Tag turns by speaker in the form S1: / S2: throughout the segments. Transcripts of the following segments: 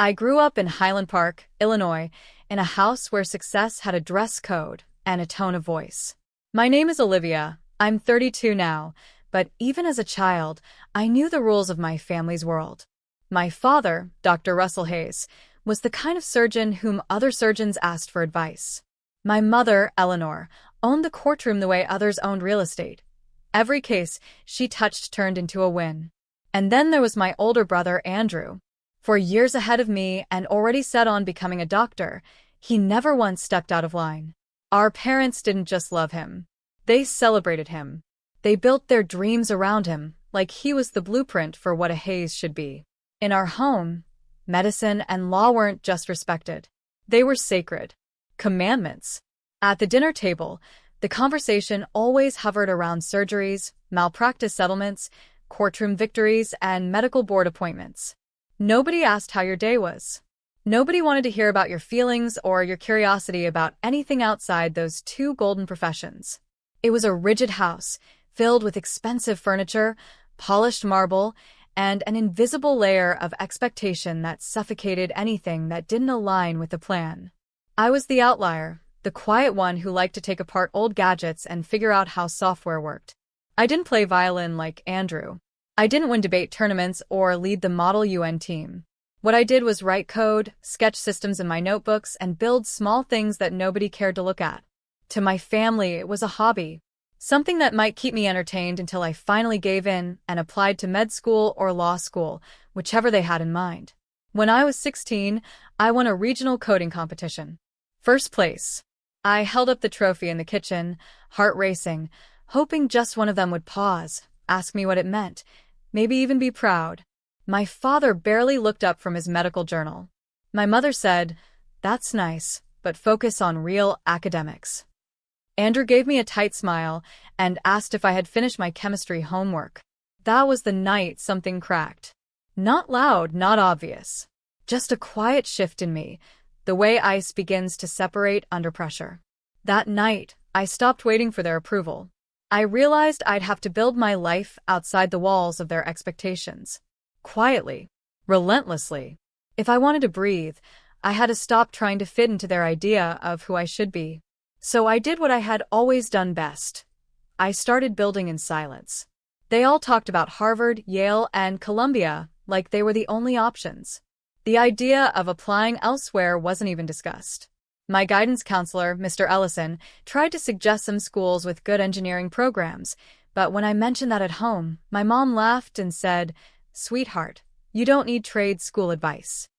S1: I grew up in Highland Park, Illinois, in a house where success had a dress code and a tone of voice. My name is Olivia. I'm 32 now, but even as a child, I knew the rules of my family's world. My father, Dr. Russell Hayes, was the kind of surgeon whom other surgeons asked for advice. My mother, Eleanor, owned the courtroom the way others owned real estate. Every case she touched turned into a win. And then there was my older brother, Andrew. For years ahead of me and already set on becoming a doctor, he never once stepped out of line. Our parents didn't just love him. They celebrated him. They built their dreams around him, like he was the blueprint for what a Hayes should be. In our home, medicine and law weren't just respected. They were sacred. Commandments. At the dinner table, the conversation always hovered around surgeries, malpractice settlements, courtroom victories, and medical board appointments. Nobody asked how your day was. Nobody wanted to hear about your feelings or your curiosity about anything outside those two golden professions. It was a rigid house, filled with expensive furniture, polished marble, and an invisible layer of expectation that suffocated anything that didn't align with the plan. I was the outlier, the quiet one who liked to take apart old gadgets and figure out how software worked. I didn't play violin like Andrew. I didn't win debate tournaments or lead the Model UN team. What I did was write code, sketch systems in my notebooks, and build small things that nobody cared to look at. To my family, it was a hobby, something that might keep me entertained until I finally gave in and applied to med school or law school, whichever they had in mind. When I was 16, I won a regional coding competition. First place. I held up the trophy in the kitchen, heart racing, hoping just one of them would pause, ask me what it meant, maybe even be proud. My father barely looked up from his medical journal. My mother said, "That's nice, but focus on real academics." Andrew gave me a tight smile and asked if I had finished my chemistry homework. That was the night something cracked. Not loud, not obvious. Just a quiet shift in me, the way ice begins to separate under pressure. That night, I stopped waiting for their approval. I realized I'd have to build my life outside the walls of their expectations. Quietly, relentlessly. If I wanted to breathe, I had to stop trying to fit into their idea of who I should be. So I did what I had always done best. I started building in silence. They all talked about Harvard, Yale, and Columbia like they were the only options. The idea of applying elsewhere wasn't even discussed. My guidance counselor, Mr. Ellison, tried to suggest some schools with good engineering programs, but when I mentioned that at home, my mom laughed and said, "Sweetheart, you don't need trade school advice."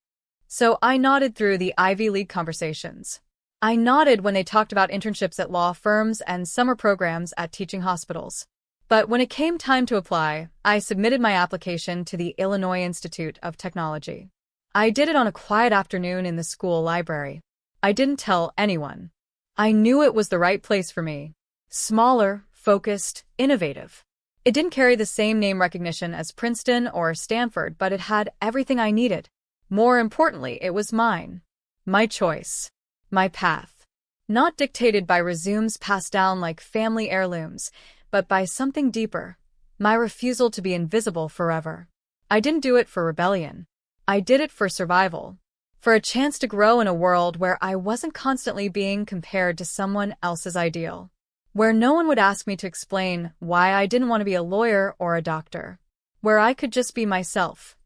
S1: So I nodded through the Ivy League conversations. I nodded when they talked about internships at law firms and summer programs at teaching hospitals. But when it came time to apply, I submitted my application to the Illinois Institute of Technology. I did it on a quiet afternoon in the school library. I didn't tell anyone. I knew it was the right place for me. Smaller, focused, innovative. It didn't carry the same name recognition as Princeton or Stanford, but it had everything I needed. More importantly, it was mine. My choice. My path. Not dictated by resumes passed down like family heirlooms, but by something deeper. My refusal to be invisible forever. I didn't do it for rebellion. I did it for survival. For a chance to grow in a world where I wasn't constantly being compared to someone else's ideal. Where no one would ask me to explain why I didn't want to be a lawyer or a doctor. Where I could just be myself.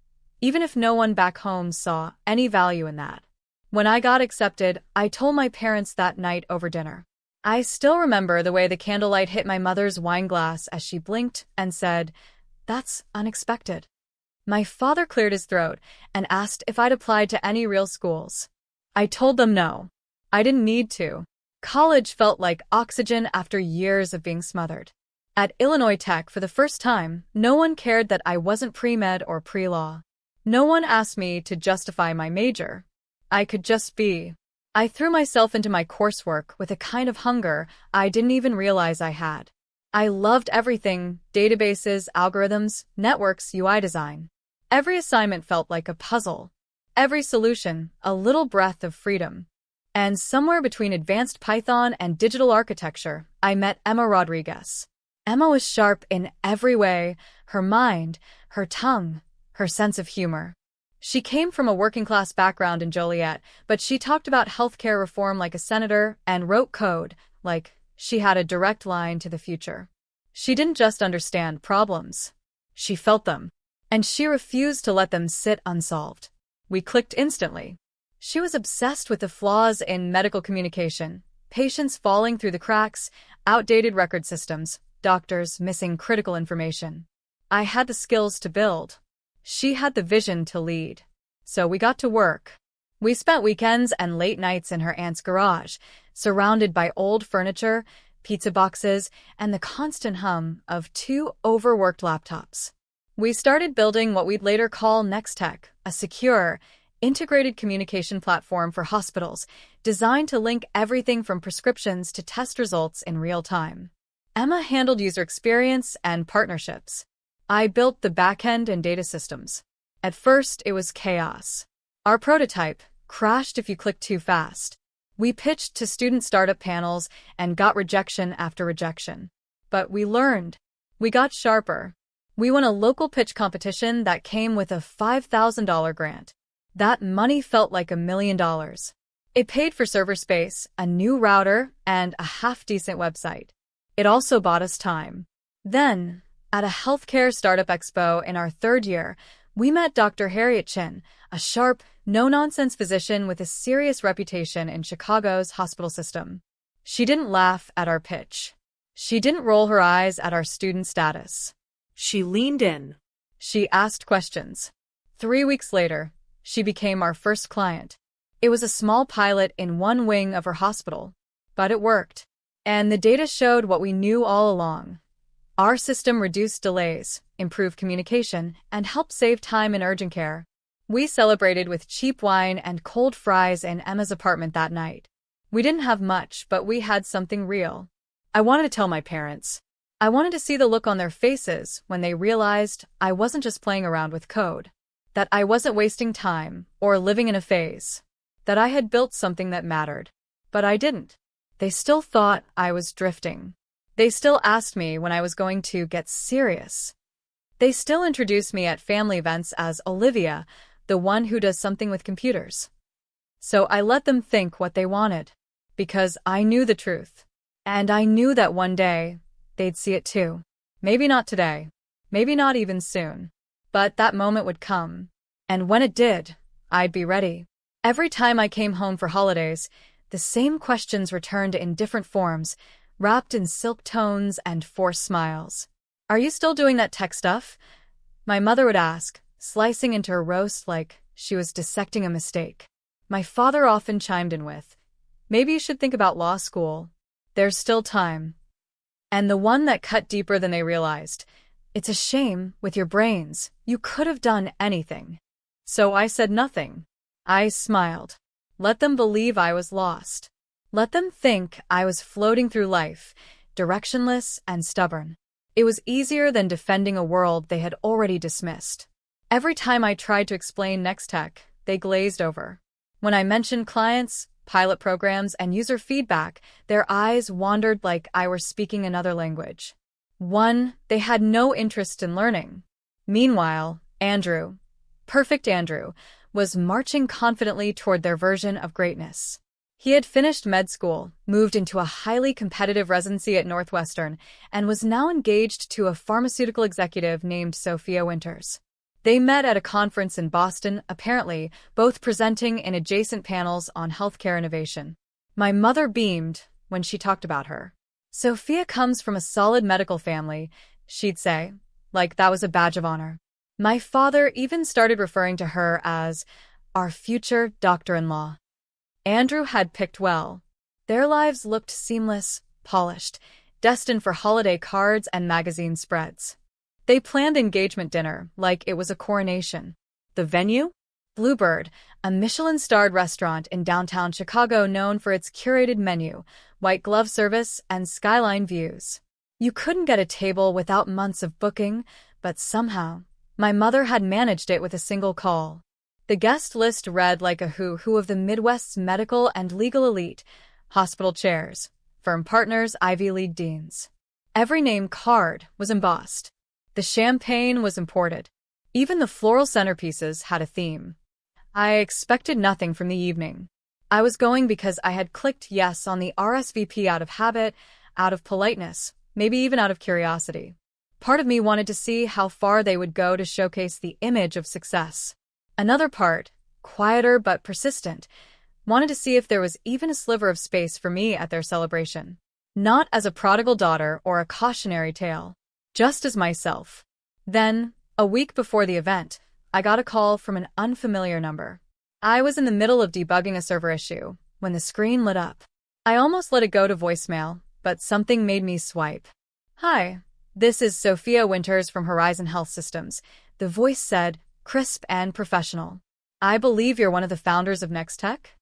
S1: Even if no one back home saw any value in that. When I got accepted, I told my parents that night over dinner. I still remember the way the candlelight hit my mother's wine glass as she blinked and said, "That's unexpected." My father cleared his throat and asked if I'd applied to any real schools. I told them no. I didn't need to. College felt like oxygen after years of being smothered. At Illinois Tech, for the first time, no one cared that I wasn't pre-med or pre-law. No one asked me to justify my major. I could just be. I threw myself into my coursework with a kind of hunger I didn't even realize I had. I loved everything: databases, algorithms, networks, UI design. Every assignment felt like a puzzle. Every solution, a little breath of freedom. And somewhere between advanced Python and digital architecture, I met Emma Rodriguez. Emma was sharp in every way: her mind, her tongue, her sense of humor. She came from a working-class background in Joliet, but she talked about healthcare reform like a senator and wrote code like she had a direct line to the future. She didn't just understand problems. She felt them. And she refused to let them sit unsolved. We clicked instantly. She was obsessed with the flaws in medical communication, patients falling through the cracks, outdated record systems, doctors missing critical information. I had the skills to build. She had the vision to lead. So we got to work. We spent weekends and late nights in her aunt's garage, surrounded by old furniture, pizza boxes, and the constant hum of two overworked laptops. We started building what we'd later call Nextech, a secure, integrated communication platform for hospitals designed to link everything from prescriptions to test results in real time. Emma handled user experience and partnerships. I built the backend and data systems. At first, it was chaos. Our prototype crashed if you clicked too fast. We pitched to student startup panels and got rejection after rejection. But we learned. We got sharper. We won a local pitch competition that came with a $5,000 grant. That money felt like $1 million. It paid for server space, a new router, and a half-decent website. It also bought us time. Then, at a healthcare startup expo in our third year, we met Dr. Harriet Chin, a sharp, no-nonsense physician with a serious reputation in Chicago's hospital system. She didn't laugh at our pitch. She didn't roll her eyes at our student status.
S2: She leaned in.
S1: She asked questions. 3 weeks later, she became our first client. It was a small pilot in one wing of her hospital. But it worked. And the data showed what we knew all along. Our system reduced delays, improved communication, and helped save time in urgent care. We celebrated with cheap wine and cold fries in Emma's apartment that night. We didn't have much, but we had something real. I wanted to tell my parents. I wanted to see the look on their faces when they realized I wasn't just playing around with code, that I wasn't wasting time or living in a phase, that I had built something that mattered. But I didn't. They still thought I was drifting. They still asked me when I was going to get serious. They still introduced me at family events as Olivia, the one who does something with computers. So I let them think what they wanted, because I knew the truth. And I knew that one day, they'd see it too. Maybe not today. Maybe not even soon. But that moment would come. And when it did, I'd be ready. Every time I came home for holidays, the same questions returned in different forms, wrapped in silk tones and forced smiles. Are you still doing that tech stuff? My mother would ask, slicing into her roast like she was dissecting a mistake. My father often chimed in with, maybe you should think about law school. There's still time. And the one that cut deeper than they realized, it's a shame, with your brains, you could have done anything. So I said nothing. I smiled. Let them believe I was lost. Let them think I was floating through life, directionless and stubborn. It was easier than defending a world they had already dismissed. Every time I tried to explain Nextech, they glazed over. When I mentioned clients, pilot programs, and user feedback, their eyes wandered like I were speaking another language. One, they had no interest in learning. Meanwhile, Andrew, perfect Andrew, was marching confidently toward their version of greatness. He had finished med school, moved into a highly competitive residency at Northwestern, and was now engaged to a pharmaceutical executive named Sophia Winters. They met at a conference in Boston, apparently, both presenting in adjacent panels on healthcare innovation. My mother beamed when she talked about her. Sophia comes from a solid medical family, she'd say, like that was a badge of honor. My father even started referring to her as our future doctor-in-law. Andrew had picked well. Their lives looked seamless, polished, destined for holiday cards and magazine spreads. They planned engagement dinner like it was a coronation. The venue? Bluebird, a Michelin-starred restaurant in downtown Chicago known for its curated menu, white glove service, and skyline views. You couldn't get a table without months of booking, but somehow, my mother had managed it with a single call. The guest list read like a who of the Midwest's medical and legal elite, hospital chairs, firm partners, Ivy League deans. Every name card was embossed. The champagne was imported. Even the floral centerpieces had a theme. I expected nothing from the evening. I was going because I had clicked yes on the RSVP out of habit, out of politeness, maybe even out of curiosity. Part of me wanted to see how far they would go to showcase the image of success. Another part, quieter but persistent, wanted to see if there was even a sliver of space for me at their celebration. Not as a prodigal daughter or a cautionary tale, just as myself. Then, a week before the event, I got a call from an unfamiliar number. I was in the middle of debugging a server issue when the screen lit up. I almost let it go to voicemail, but something made me swipe. "Hi, this is Sophia Winters from Horizon Health Systems," the voice said, crisp and professional. "I believe you're one of the founders of Nextech?"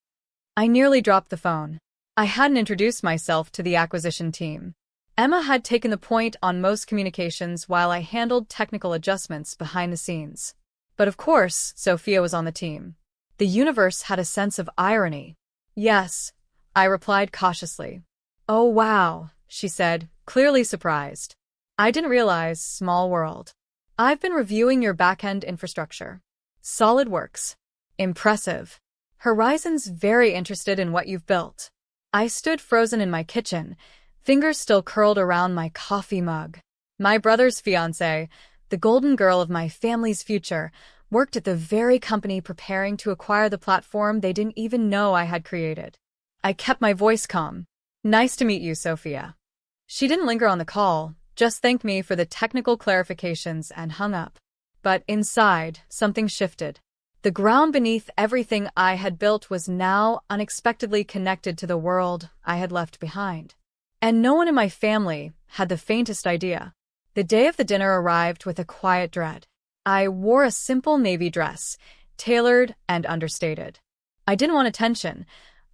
S1: I nearly dropped the phone. I hadn't introduced myself to the acquisition team. Emma had taken the point on most communications while I handled technical adjustments behind the scenes. But of course, Sophia was on the team. The universe had a sense of irony. "Yes," I replied cautiously. "Oh wow," she said, clearly surprised. "I didn't realize, small world. I've been reviewing your back-end infrastructure. Solid works. Impressive. Horizon's very interested in what you've built." I stood frozen in my kitchen, fingers still curled around my coffee mug. My brother's fiancée, the golden girl of my family's future, worked at the very company preparing to acquire the platform they didn't even know I had created. I kept my voice calm. "Nice to meet you, Sophia." She didn't linger on the call, just thanked me for the technical clarifications and hung up. But inside, something shifted. The ground beneath everything I had built was now unexpectedly connected to the world I had left behind. And no one in my family had the faintest idea. The day of the dinner arrived with a quiet dread. I wore a simple navy dress, tailored and understated. I didn't want attention.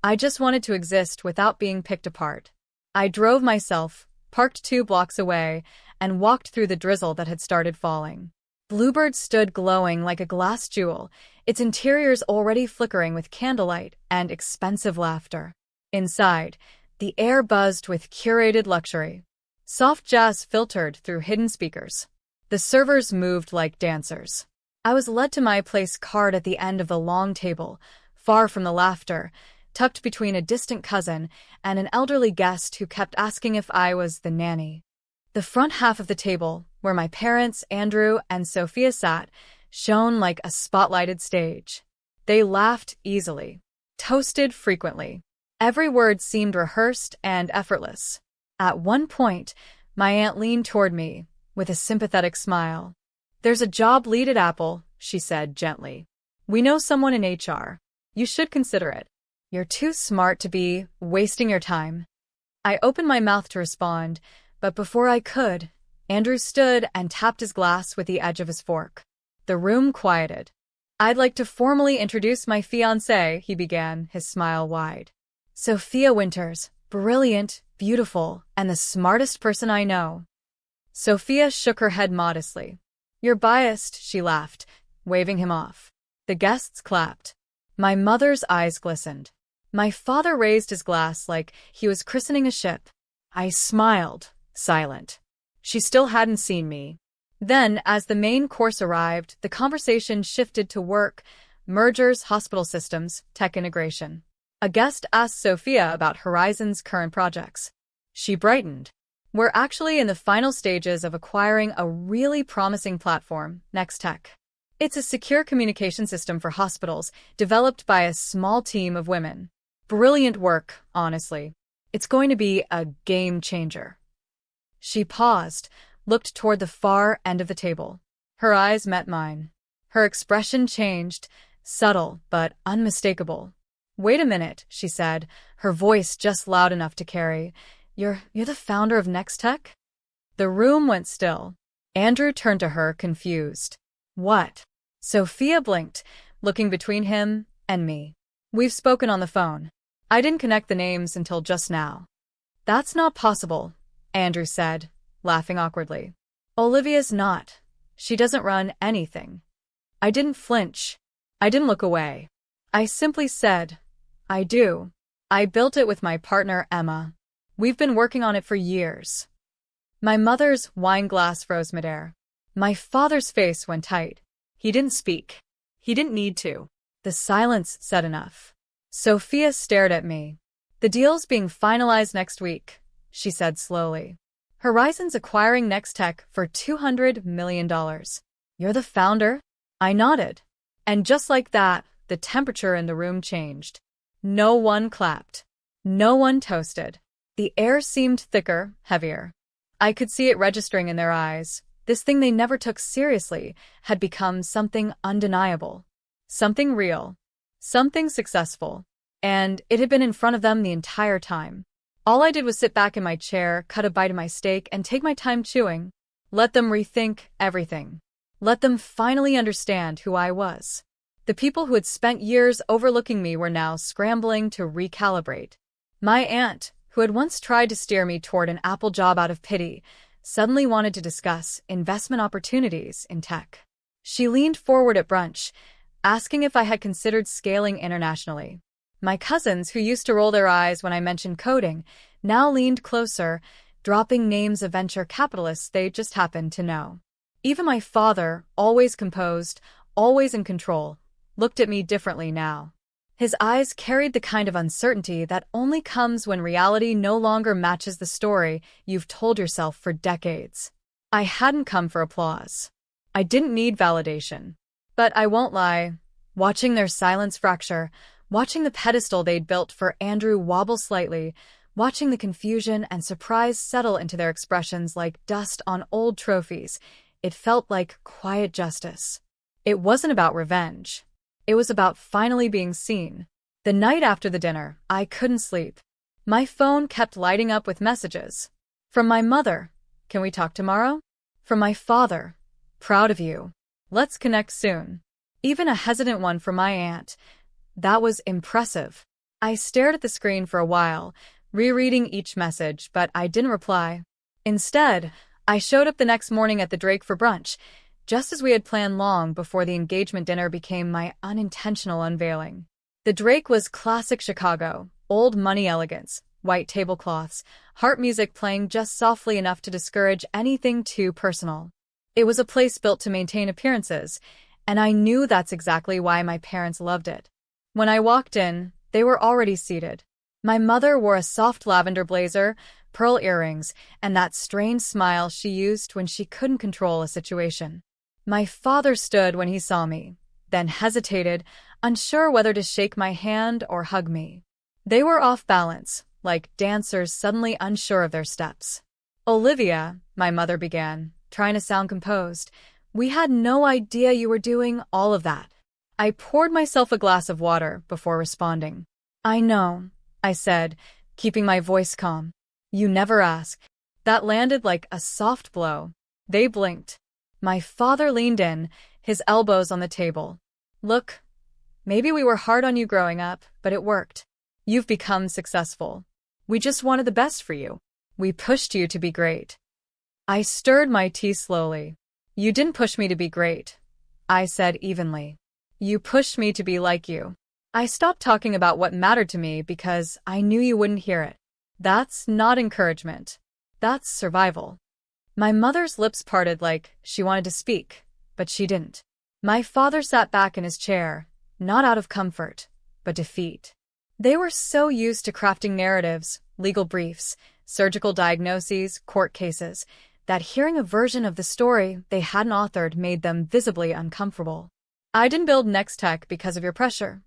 S1: I just wanted to exist without being picked apart. I drove myself, parked 2 blocks away, and walked through the drizzle that had started falling. Bluebird stood glowing like a glass jewel, its interiors already flickering with candlelight and expensive laughter. Inside, the air buzzed with curated luxury. Soft jazz filtered through hidden speakers. The servers moved like dancers. I was led to my place card at the end of the long table, far from the laughter, tucked between a distant cousin and an elderly guest who kept asking if I was the nanny. The front half of the table, where my parents, Andrew and Sophia sat, shone like a spotlighted stage. They laughed easily, toasted frequently. Every word seemed rehearsed and effortless. At one point, my aunt leaned toward me with a sympathetic smile. "There's a job lead at Apple," she said gently. "We know someone in HR. You should consider it. You're too smart to be wasting your time." I opened my mouth to respond, but before I could, Andrew stood and tapped his glass with the edge of his fork. The room quieted. "I'd like to formally introduce my fiancée," he began, his smile wide. "Sophia Winters, brilliant, beautiful, and the smartest person I know." Sophia shook her head modestly. "You're biased," she laughed, waving him off. The guests clapped. My mother's eyes glistened. My father raised his glass like he was christening a ship. I smiled, silent. She still hadn't seen me. Then, as the main course arrived, the conversation shifted to work, mergers, hospital systems, tech integration. A guest asked Sophia about Horizon's current projects. She brightened. "We're actually in the final stages of acquiring a really promising platform, Nextech. It's a secure communication system for hospitals, developed by a small team of women. Brilliant work, honestly. It's going to be a game changer." She paused, looked toward the far end of the table. Her eyes met mine. Her expression changed, subtle but unmistakable. "Wait a minute," she said, her voice just loud enough to carry. You're the founder of Nextech?" The room went still. Andrew turned to her, confused. "What?" Sophia blinked, looking between him and me. "We've spoken on the phone. I didn't connect the names until just now." "That's not possible," Andrew said, laughing awkwardly. "Olivia's not. She doesn't run anything." I didn't flinch. I didn't look away. I simply said, "I do. I built it with my partner, Emma. We've been working on it for years." My mother's wine glass froze midair. My father's face went tight. He didn't speak. He didn't need to. The silence said enough. Sophia stared at me. The deal's being finalized next week, she said slowly. Horizon's acquiring Nextech for $200 million. You're the founder? I nodded. And just like that, the temperature in the room changed. No one clapped. No one toasted. The air seemed thicker, heavier. I could see it registering in their eyes. This thing they never took seriously had become something undeniable. Something real. Something successful. And it had been in front of them the entire time. All I did was sit back in my chair, cut a bite of my steak, and take my time chewing. Let them rethink everything. Let them finally understand who I was. The people who had spent years overlooking me were now scrambling to recalibrate. My aunt, who had once tried to steer me toward an Apple job out of pity, suddenly wanted to discuss investment opportunities in tech. She leaned forward at brunch, asking if I had considered scaling internationally. My cousins, who used to roll their eyes when I mentioned coding, now leaned closer, dropping names of venture capitalists they just happened to know. Even my father, always composed, always in control, looked at me differently now. His eyes carried the kind of uncertainty that only comes when reality no longer matches the story you've told yourself for decades. I hadn't come for applause. I didn't need validation. But I won't lie, watching their silence fracture, watching the pedestal they'd built for Andrew wobble slightly, watching the confusion and surprise settle into their expressions like dust on old trophies, it felt like quiet justice. It wasn't about revenge. It was about finally being seen. The night after the dinner, I couldn't sleep. My phone kept lighting up with messages. From my mother, "Can we talk tomorrow?" From my father, "Proud of you. Let's connect soon." Even a hesitant one from my aunt. That was impressive. I stared at the screen for a while, rereading each message, but I didn't reply. Instead, I showed up the next morning at the Drake for brunch, just as we had planned long before the engagement dinner became my unintentional unveiling. The Drake was classic Chicago, old money elegance, white tablecloths, harp music playing just softly enough to discourage anything too personal. It was a place built to maintain appearances, and I knew that's exactly why my parents loved it. When I walked in, they were already seated. My mother wore a soft lavender blazer, pearl earrings, and that strange smile she used when she couldn't control a situation. My father stood when he saw me, then hesitated, unsure whether to shake my hand or hug me. They were off balance, like dancers suddenly unsure of their steps. "Olivia," my mother began, trying to sound composed, "we had no idea you were doing all of that." I poured myself a glass of water before responding. "I know," I said, keeping my voice calm. "You never ask." That landed like a soft blow. They blinked. My father leaned in, his elbows on the table. "Look, maybe we were hard on you growing up, but it worked. You've become successful. We just wanted the best for you. We pushed you to be great." I stirred my tea slowly. "You didn't push me to be great," I said evenly. "You pushed me to be like you." I stopped talking about what mattered to me because I knew you wouldn't hear it. That's not encouragement. That's survival. My mother's lips parted like she wanted to speak, but she didn't. My father sat back in his chair, not out of comfort, but defeat. They were so used to crafting narratives, legal briefs, surgical diagnoses, court cases, that hearing a version of the story they hadn't authored made them visibly uncomfortable. "I didn't build Nextech because of your pressure,"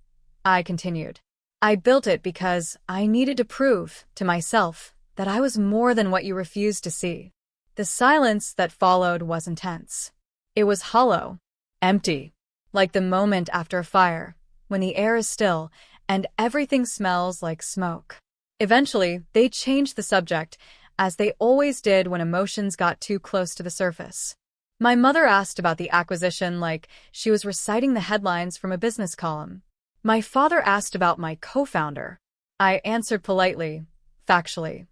S1: I continued. "I built it because I needed to prove to myself that I was more than what you refused to see." The silence that followed was intense. It was hollow, empty, like the moment after a fire, when the air is still and everything smells like smoke. Eventually, they changed the subject, as they always did when emotions got too close to the surface. My mother asked about the acquisition like she was reciting the headlines from a business column. My father asked about my co-founder. I answered politely, factually,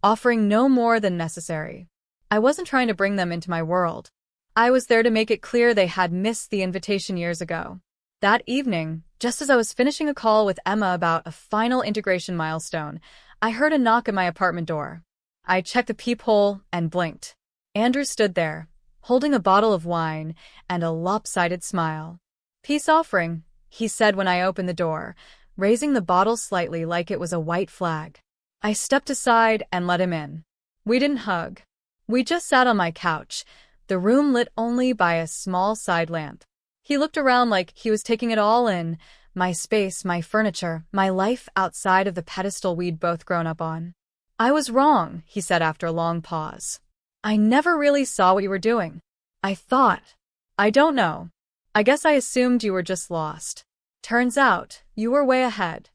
S1: offering no more than necessary. I wasn't trying to bring them into my world. I was there to make it clear they had missed the invitation years ago. That evening, just as I was finishing a call with Emma about a final integration milestone, I heard a knock at my apartment door. I checked the peephole and blinked. Andrew stood there, holding a bottle of wine and a lopsided smile. "Peace offering," he said when I opened the door, raising the bottle slightly like it was a white flag. I stepped aside and let him in. We didn't hug. We just sat on my couch, the room lit only by a small side lamp. He looked around like he was taking it all in, my space, my furniture, my life outside of the pedestal we'd both grown up on. "I was wrong," he said after a long pause. "I never really saw what you were doing. I thought. I don't know. I guess I assumed you were just lost. Turns out, you were way ahead."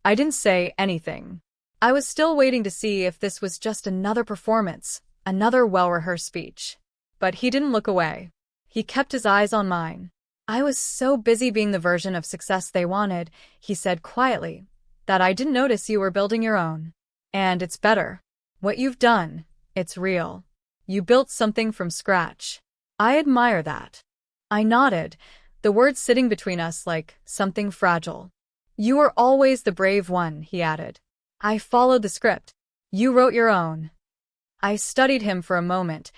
S1: I didn't say anything. I was still waiting to see if this was just another performance, another well-rehearsed speech. But he didn't look away. He kept his eyes on mine. "I was so busy being the version of success they wanted," he said quietly, "that I didn't notice you were building your own. And it's better. What you've done, it's real. You built something from scratch. I admire that." I nodded, the words sitting between us like something fragile. "You were always the brave one," he added. "I followed the script. You wrote your own." I studied him for a moment,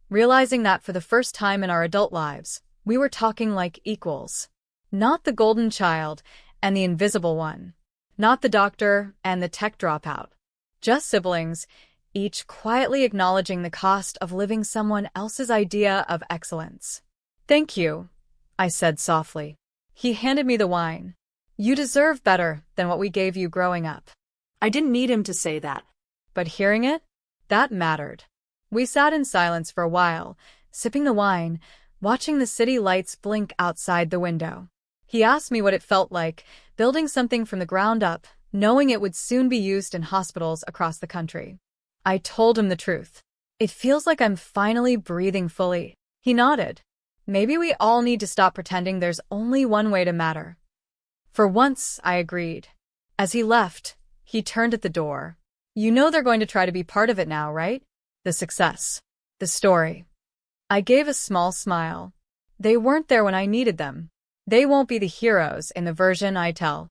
S1: realizing that for the first time in our adult lives, we were talking like equals. Not the golden child and the invisible one. Not the doctor and the tech dropout. Just siblings, each quietly acknowledging the cost of living someone else's idea of excellence. "Thank you," I said softly. He handed me the wine. "You deserve better than what we gave you growing up." I didn't need him to say that. But hearing it, that mattered. We sat in silence for a while, sipping the wine, watching the city lights blink outside the window. He asked me what it felt like, building something from the ground up, knowing it would soon be used in hospitals across the country. I told him the truth. "It feels like I'm finally breathing fully." He nodded. "Maybe we all need to stop pretending there's only one way to matter." For once, I agreed. As he left, he turned at the door. "You know they're going to try to be part of it now, right? The success. The story." I gave a small smile. "They weren't there when I needed them. They won't be the heroes in the version I tell."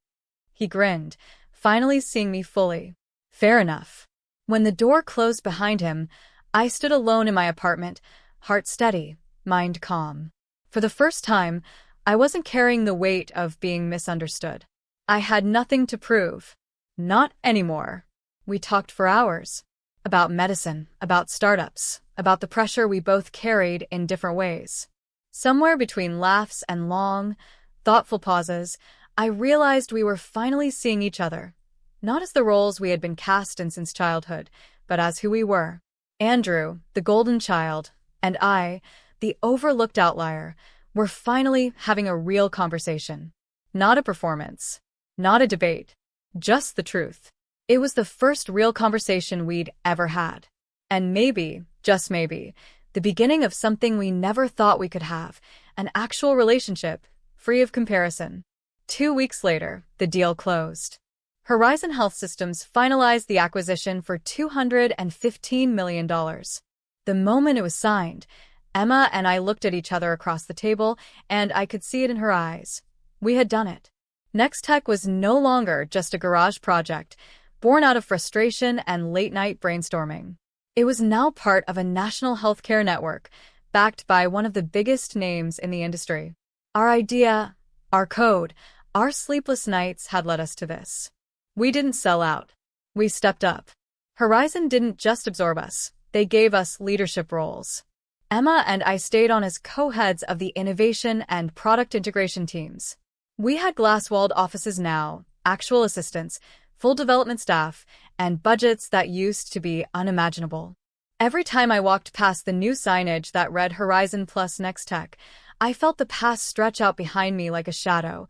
S1: He grinned, finally seeing me fully. Fair enough. When the door closed behind him, I stood alone in my apartment, heart steady, mind calm. For the first time, I wasn't carrying the weight of being misunderstood. I had nothing to prove. Not anymore. We talked for hours. About medicine, about startups, about the pressure we both carried in different ways. Somewhere between laughs and long, thoughtful pauses, I realized we were finally seeing each other. Not as the roles we had been cast in since childhood, but as who we were. Andrew, the golden child, and I, the overlooked outlier, were finally having a real conversation. Not a performance. Not a debate. Just the truth. It was the first real conversation we'd ever had. And maybe, just maybe, the beginning of something we never thought we could have, an actual relationship, free of comparison. 2 weeks later, the deal closed. Horizon Health Systems finalized the acquisition for $215 million. The moment it was signed, Emma and I looked at each other across the table, and I could see it in her eyes. We had done it. Nextech was no longer just a garage project, born out of frustration and late-night brainstorming. It was now part of a national healthcare network, backed by one of the biggest names in the industry. Our idea, our code, our sleepless nights had led us to this. We didn't sell out. We stepped up. Horizon didn't just absorb us. They gave us leadership roles. Emma and I stayed on as co-heads of the innovation and product integration teams. We had glass-walled offices now, actual assistants, full development staff, and budgets that used to be unimaginable. Every time I walked past the new signage that read Horizon Plus Nextech, I felt the past stretch out behind me like a shadow.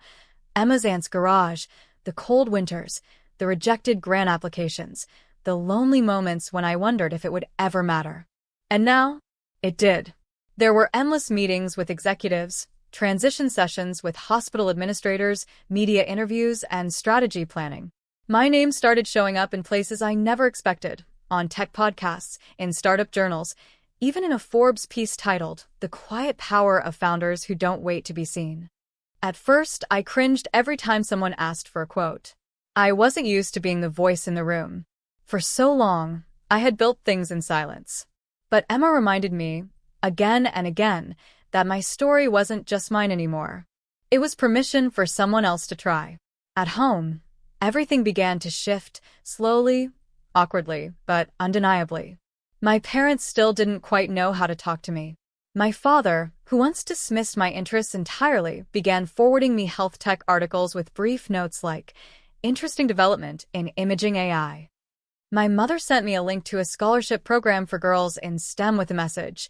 S1: Emma's aunt's garage, the cold winters, the rejected grant applications, the lonely moments when I wondered if it would ever matter. And now, it did. There were endless meetings with executives, transition sessions with hospital administrators, media interviews, and strategy planning. My name started showing up in places I never expected, on tech podcasts, in startup journals, even in a Forbes piece titled, "The Quiet Power of Founders Who Don't Wait to Be Seen." At first, I cringed every time someone asked for a quote. I wasn't used to being the voice in the room. For so long, I had built things in silence. But Emma reminded me, again and again, that my story wasn't just mine anymore. It was permission for someone else to try. At home, everything began to shift, slowly, awkwardly, but undeniably. My parents still didn't quite know how to talk to me. My father, who once dismissed my interests entirely, began forwarding me health tech articles with brief notes like, "Interesting development in imaging AI." My mother sent me a link to a scholarship program for girls in STEM with a message,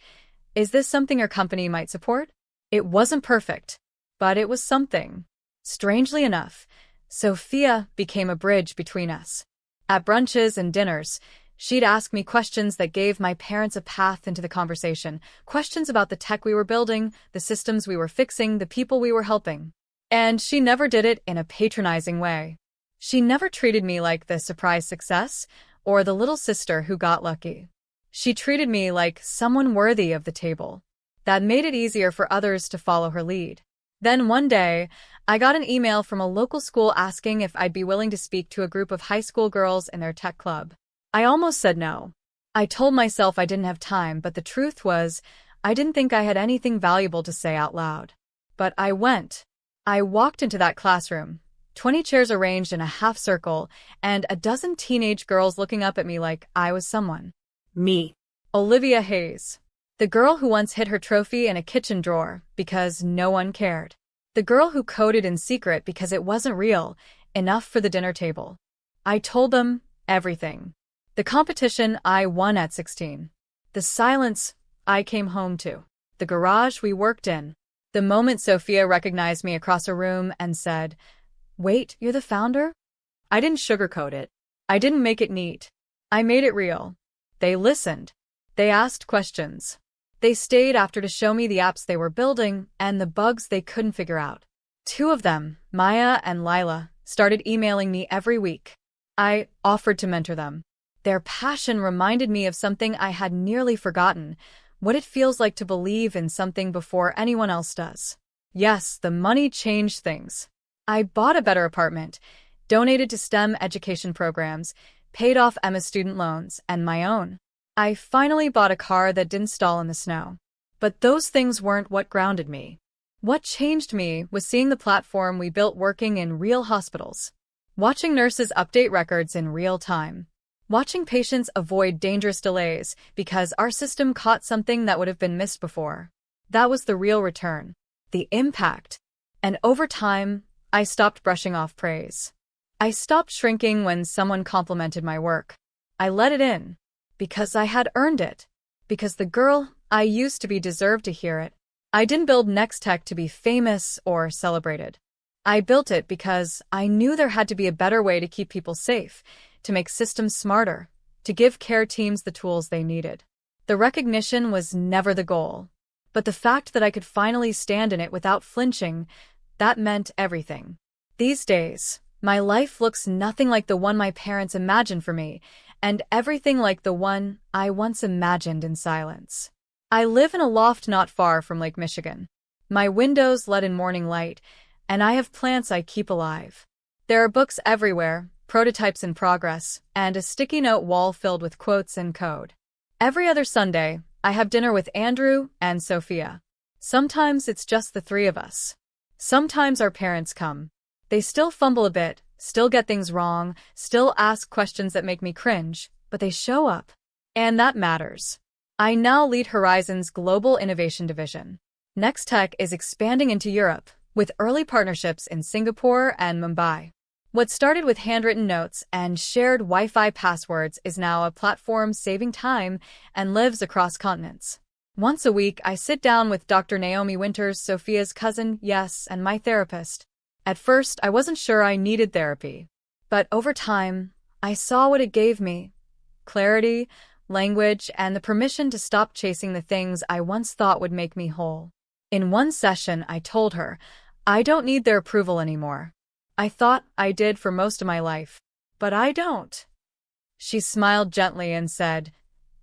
S1: "Is this something your company might support?" It wasn't perfect, but it was something. Strangely enough, Sophia became a bridge between us. At brunches and dinners, she'd ask me questions that gave my parents a path into the conversation, questions about the tech we were building, the systems we were fixing, the people we were helping. And she never did it in a patronizing way. She never treated me like the surprise success or the little sister who got lucky. She treated me like someone worthy of the table. That made it easier for others to follow her lead. Then one day, I got an email from a local school asking if I'd be willing to speak to a group of high school girls in their tech club. I almost said no. I told myself I didn't have time, but the truth was, I didn't think I had anything valuable to say out loud. But I went. I walked into that classroom, 20 chairs arranged in a half circle, and a dozen teenage girls looking up at me like I was someone. Me. Olivia Hayes. The girl who once hid her trophy in a kitchen drawer because no one cared. The girl who coded in secret because it wasn't real enough for the dinner table. I told them everything. The competition I won at 16. The silence I came home to. The garage we worked in. The moment Sophia recognized me across a room and said, "Wait, you're the founder?" I didn't sugarcoat it. I didn't make it neat. I made it real. They listened. They asked questions. They stayed after to show me the apps they were building and the bugs they couldn't figure out. Two of them, Maya and Lila, started emailing me every week. I offered to mentor them. Their passion reminded me of something I had nearly forgotten, what it feels like to believe in something before anyone else does. Yes, the money changed things. I bought a better apartment, donated to STEM education programs, paid off Emma's student loans and my own. I finally bought a car that didn't stall in the snow. But those things weren't what grounded me. What changed me was seeing the platform we built working in real hospitals. Watching nurses update records in real time. Watching patients avoid dangerous delays because our system caught something that would have been missed before. That was the real return. The impact. And over time, I stopped brushing off praise. I stopped shrinking when someone complimented my work. I let it in. Because I had earned it. Because the girl I used to be deserved to hear it. I didn't build Nextech to be famous or celebrated. I built it because I knew there had to be a better way to keep people safe, to make systems smarter, to give care teams the tools they needed. The recognition was never the goal. But the fact that I could finally stand in it without flinching, that meant everything. These days, my life looks nothing like the one my parents imagined for me, and everything like the one I once imagined in silence. I live in a loft not far from Lake Michigan. My windows let in morning light, and I have plants I keep alive. There are books everywhere, prototypes in progress, and a sticky note wall filled with quotes and code. Every other Sunday, I have dinner with Andrew and Sophia. Sometimes it's just the three of us. Sometimes our parents come. They still fumble a bit, still get things wrong, still ask questions that make me cringe, but they show up. And that matters. I now lead Horizon's Global Innovation Division. Nextech is expanding into Europe, with early partnerships in Singapore and Mumbai. What started with handwritten notes and shared Wi-Fi passwords is now a platform saving time and lives across continents. Once a week, I sit down with Dr. Naomi Winters, Sophia's cousin, yes, and my therapist. At first, I wasn't sure I needed therapy. But over time, I saw what it gave me. Clarity, language, and the permission to stop chasing the things I once thought would make me whole. In one session, I told her, I don't need their approval anymore. I thought I did for most of my life, but I don't. She smiled gently and said,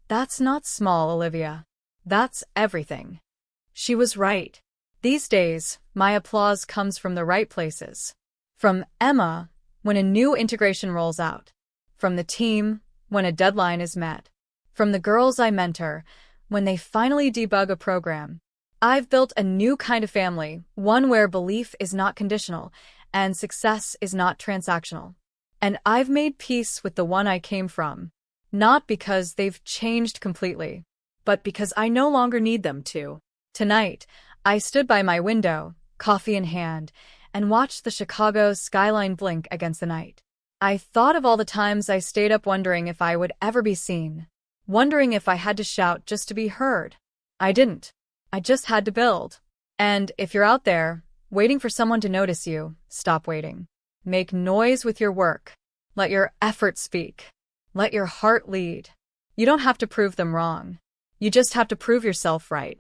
S1: "That's not small, Olivia. That's everything." She was right. These days, my applause comes from the right places. From Emma, when a new integration rolls out. From the team, when a deadline is met. From the girls I mentor, when they finally debug a program. I've built a new kind of family, one where belief is not conditional and success is not transactional. And I've made peace with the one I came from, not because they've changed completely, but because I no longer need them to. Tonight, I stood by my window, coffee in hand, and watched the Chicago skyline blink against the night. I thought of all the times I stayed up wondering if I would ever be seen, wondering if I had to shout just to be heard. I didn't. I just had to build. And if you're out there, waiting for someone to notice you, stop waiting. Make noise with your work. Let your effort speak. Let your heart lead. You don't have to prove them wrong. You just have to prove yourself right.